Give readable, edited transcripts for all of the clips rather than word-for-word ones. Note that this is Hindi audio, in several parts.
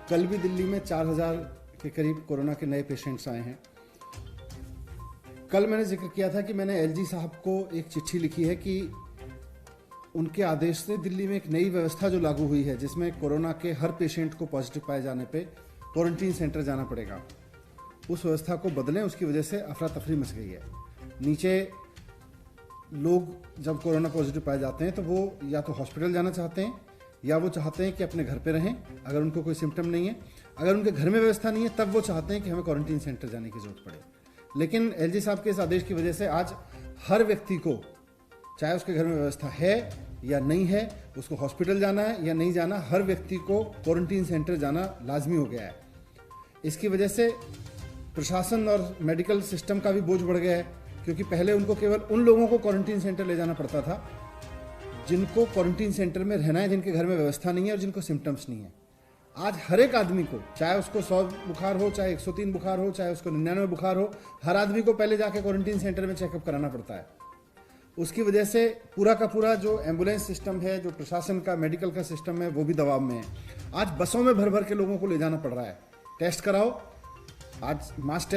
कल भी दिल्ली में 4000 के करीब कोरोना के नए पेशेंट्स आए हैं। कल मैंने जिक्र किया था कि मैंने एलजी साहब को एक चिट्ठी लिखी है कि उनके आदेश से दिल्ली में एक नई व्यवस्था जो लागू हुई है, जिसमें कोरोना के हर पेशेंट को पॉजिटिव पाए जाने पे क्वारंटीन सेंटर जाना पड़ेगा, उस व्यवस्था को बदलें। उसकी वजह से अफरा तफरी मच गई है। नीचे लोग जब कोरोना पॉजिटिव पाए जाते हैं तो वो या तो हॉस्पिटल जाना चाहते हैं या वो चाहते हैं कि अपने घर पे रहें अगर उनको कोई सिम्टम नहीं है। अगर उनके घर में व्यवस्था नहीं है तब वो चाहते हैं कि हमें क्वारंटीन सेंटर जाने की जरूरत पड़े। लेकिन एलजी साहब के इस आदेश की वजह से आज हर व्यक्ति को, चाहे उसके घर में व्यवस्था है या नहीं है, उसको हॉस्पिटल जाना है या नहीं जाना, हर व्यक्ति को क्वारंटीन सेंटर जाना लाजमी हो गया है। इसकी वजह से प्रशासन और मेडिकल सिस्टम का भी बोझ बढ़ गया है, क्योंकि पहले उनको केवल उन लोगों को क्वारंटीन सेंटर ले जाना पड़ता था जिनको क्वारंटीन सेंटर में रहना है, जिनके घर में व्यवस्था नहीं है और जिनको सिम्टम्स नहीं है। आज हर एक आदमी को, चाहे उसको 100 बुखार हो, चाहे 103 बुखार हो, चाहे उसको 99 बुखार हो, हर आदमी को पहले जाके क्वारंटीन सेंटर में चेकअप कराना पड़ता है। उसकी वजह से पूरा का पूरा जो एम्बुलेंस सिस्टम है, जो प्रशासन का मेडिकल का सिस्टम है, वो भी दबाव में है। आज बसों में भर भर के लोगों को ले जाना पड़ रहा है। टेस्ट कराओ, आज मास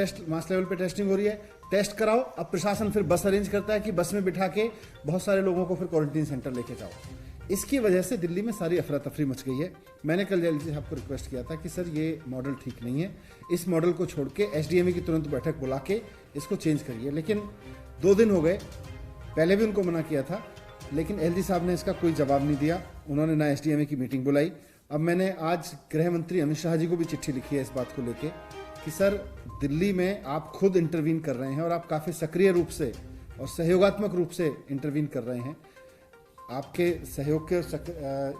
लेवल पे टेस्टिंग हो रही है, टेस्ट कराओ। अब प्रशासन फिर बस अरेंज करता है कि बस में बिठा के बहुत सारे लोगों को फिर क्वारंटीन सेंटर लेके जाओ। इसकी वजह से दिल्ली में सारी अफरा तफरी मच गई है। मैंने कल एलजी साहब को रिक्वेस्ट किया था कि सर ये मॉडल ठीक नहीं है, इस मॉडल को छोड़ के एसडीएमए की तुरंत बैठक बुला के इसको चेंज करिए। लेकिन 2 दिन हो गए, पहले भी उनको मना किया था, लेकिन एलजी साहब ने इसका कोई जवाब नहीं दिया। उन्होंने ना एसडीएमए की मीटिंग बुलाई। अब मैंने आज गृह मंत्री अमित शाह जी को भी चिट्ठी लिखी है इस बात को लेके कि सर दिल्ली में आप खुद इंटरवीन कर रहे हैं और आप काफ़ी सक्रिय रूप से और सहयोगात्मक रूप से इंटरवीन कर रहे हैं। आपके सहयोग के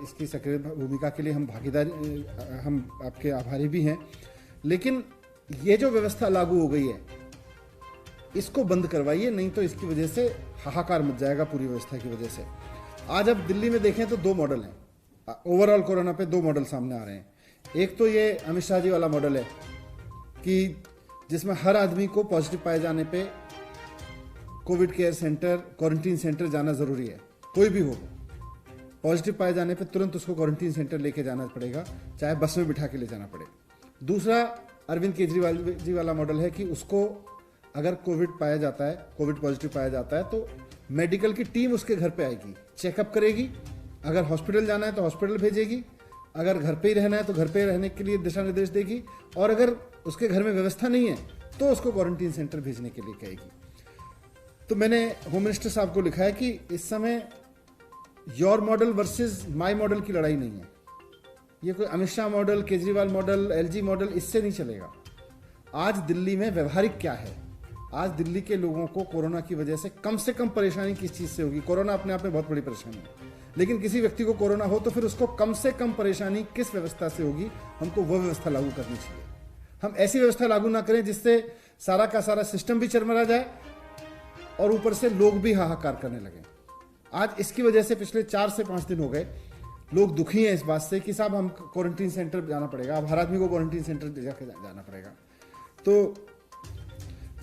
इसकी सक्रिय भूमिका के लिए हम आपके आभारी भी हैं। लेकिन ये जो व्यवस्था लागू हो गई है इसको बंद करवाइए, नहीं तो इसकी वजह से हाहाकार मच जाएगा पूरी व्यवस्था की वजह से। आज अब दिल्ली में देखें तो 2 मॉडल हैं। ओवरऑल कोरोना पे 2 मॉडल सामने आ रहे हैं। एक तो ये अमित शाह जी वाला मॉडल है कि जिसमें हर आदमी को पॉजिटिव पाए जाने पे Covid care centre, quarantine centre जाना जरूरी है। कोई भी हो, पॉजिटिव पाए जाने पे तुरंत उसको क्वारंटीन सेंटर लेके जाना पड़ेगा, चाहे बस में बिठा के ले जाना पड़े। दूसरा अरविंद केजरीवाल जी वाला मॉडल है कि उसको अगर कोविड पॉजिटिव पाया जाता है तो मेडिकल की टीम उसके घर पे आएगी, चेकअप करेगी। अगर हॉस्पिटल जाना है तो हॉस्पिटल भेजेगी, अगर घर पे ही रहना है तो घर पे रहने के लिए दिशा निर्देश देगी, और अगर उसके घर में व्यवस्था नहीं है तो उसको क्वारंटीन सेंटर भेजने के लिए कहेगी। तो मैंने होम मिनिस्टर साहब को लिखा है कि इस समय your model versus my model की लड़ाई नहीं है। ये कोई Amit Shah model, Kejriwal model, LG model, इससे नहीं चलेगा। आज दिल्ली में व्यवहारिक क्या है? आज दिल्ली के लोगों को कोरोना की वजह से कम परेशानी किस चीज़ से होगी? कोरोना अपने आप में बहुत बड़ी परेशानी है, लेकिन किसी व्यक्ति को कोरोना हो तो फिर उसको कम से कम परेशानी किस व्यवस्था से होगी? हमको वो व्यवस्था लागू करनी चाहिए। हम ऐसी व्यवस्था लागू ना करें जिससे सारा का सारा सिस्टम भी चरमरा जाए और ऊपर से लोग भी हाहाकार करने लगे। आज इसकी वजह से पिछले 4 से 5 दिन हो गए लोग दुखी हैं इस बात से कि साहब हम क्वारंटीन सेंटर जाना पड़ेगा, अब हर आदमी को क्वारंटीन सेंटर जाके जाना पड़ेगा। तो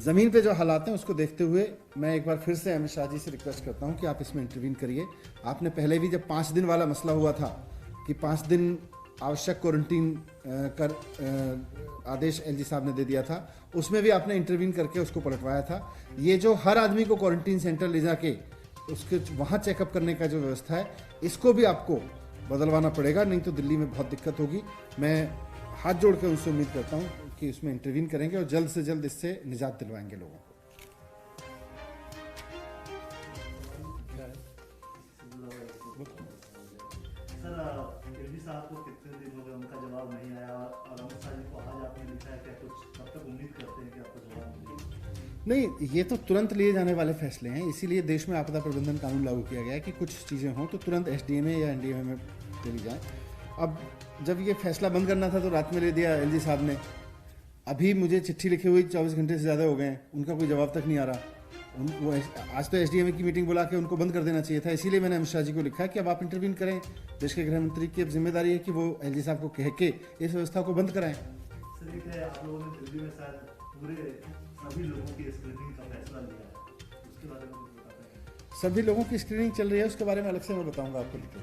ज़मीन पे जो हालात हैं उसको देखते हुए मैं एक बार फिर से अमित शाह जी से रिक्वेस्ट करता हूँ कि आप इसमें इंटरवीन करिए। आपने पहले भी जब 5 दिन वाला मसला हुआ था कि 5 दिन आवश्यक क्वारंटीन कर आदेश एलजी साहब ने दे दिया था, उसमें भी आपने इंटरवीन करके उसको पलटवाया था। ये जो हर आदमी को क्वारंटीन सेंटर ले जाके उसके वहाँ चेकअप करने का जो व्यवस्था है, इसको भी आपको बदलवाना पड़ेगा, नहीं तो दिल्ली में बहुत दिक्कत होगी। मैं हाथ जोड़ के उनसे उम्मीद करता हूँ कि उसमें इंटरवीन करेंगे और जल्द से जल्द इससे निजात दिलवाएंगे लोगों को। साहब को कितने दिन हो गए उनका जवाब नहीं आया, और अमित शाह जी को आज आपने लिखा है, क्या कुछ कब तक उम्मीद करते हैं कि आपको जवाब मिलेगा? नहीं, ये तो तुरंत लिए जाने वाले फैसले हैं, इसीलिए देश में आपदा प्रबंधन कानून लागू किया गया है कि कुछ चीज़ें हों तो तुरंत एसडीएमए या एनडीएमए में चली जाएं। अब जब ये फैसला बंद करना था तो रात में ले दिया एलजी साहब ने। अभी मुझे चिट्ठी लिखे हुई 24 घंटे से ज़्यादा हो गए हैं, उनका कोई जवाब तक नहीं आ रहा। वो आज तो एसडीएमए की मीटिंग बुला के उनको बंद कर देना चाहिए था। इसीलिए मैंने अमित शाह जी को लिखा है कि अब आप इंटरवीन करें। देश के गृह मंत्री की अब जिम्मेदारी है कि वो एलजी साहब को कह के इस व्यवस्था को बंद कराएं। सर, आप लोगों ने दिल्ली में शायद पूरे सभी लोगों की स्क्रीनिंग का फैसला लिया है, उसके बारे में कुछ बताते हैं? सभी लोगों की स्क्रीनिंग चल रही है, उसके बारे में अलग से मैं बताऊंगा आपको लिख के।